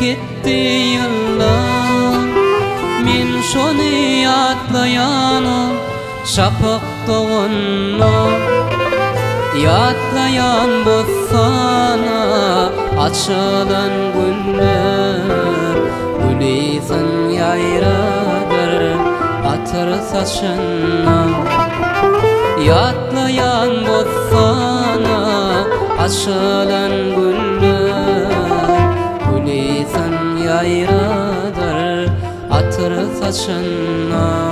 gitti yıllar, men şonu yatlayanım şapık doğunum. Yatlayan bolsana açılan güller, gülisin yayradır atır saçına. Yatlayan bolsana açılan güller, gülisin yayradır atır saçına.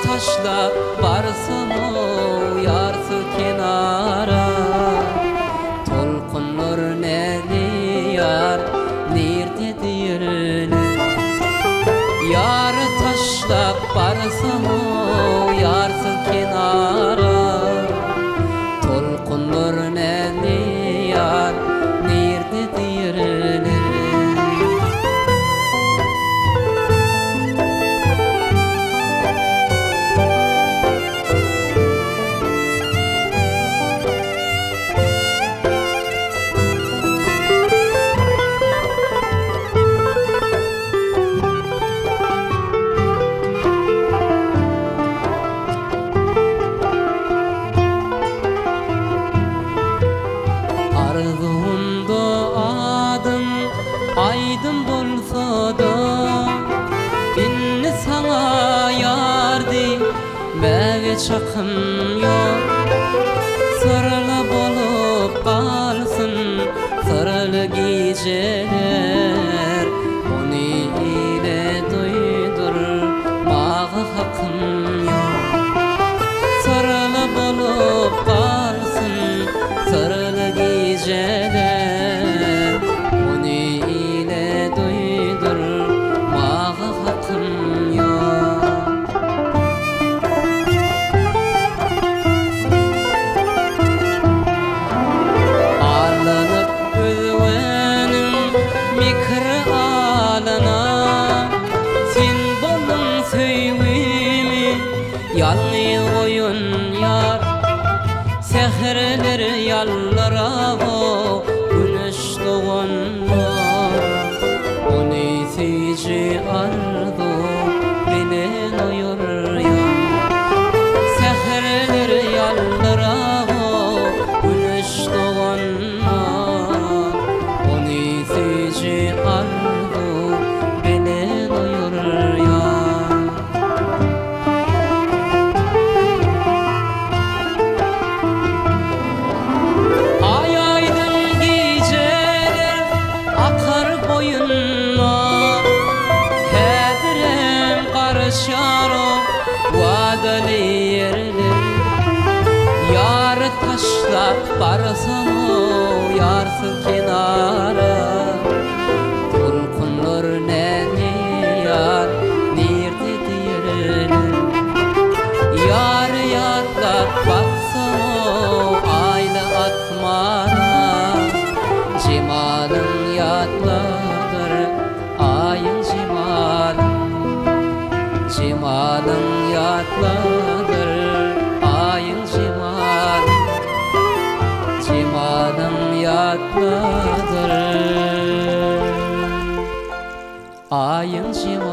Taşlap barsam o yarsız kenara, tolkunlar nerede yar, nerede dirler? Yar taşlap barsam o yarsız kenara, tolkunlar nerede yar, nerede dirler? Aydın bolsa da inni sana yardi mäge çakım yok. Sırlı bolup kalsın sırlı geceler, onu ile duydur mağa hakkım yok. Sırlı bolup kalsın sırlı geceler, onu yalnız oyun yar, seherler yallara o güneş doğanma. Onu seyirci ardu bilen oyur ya, seherler yallara o güneş doğanma. Onu seyirci ardu bilen oyur ya. Vadalı yerler, yar taşlap barsam o yarsız kenara, tolkunlar nerede yar, nerede dirler? Yar yatlap baksam o aylı atmara, cemalın yatladır ayın cemalın. Cemalın yatladır ayın cemal, cemalın yatladır ayın cemal.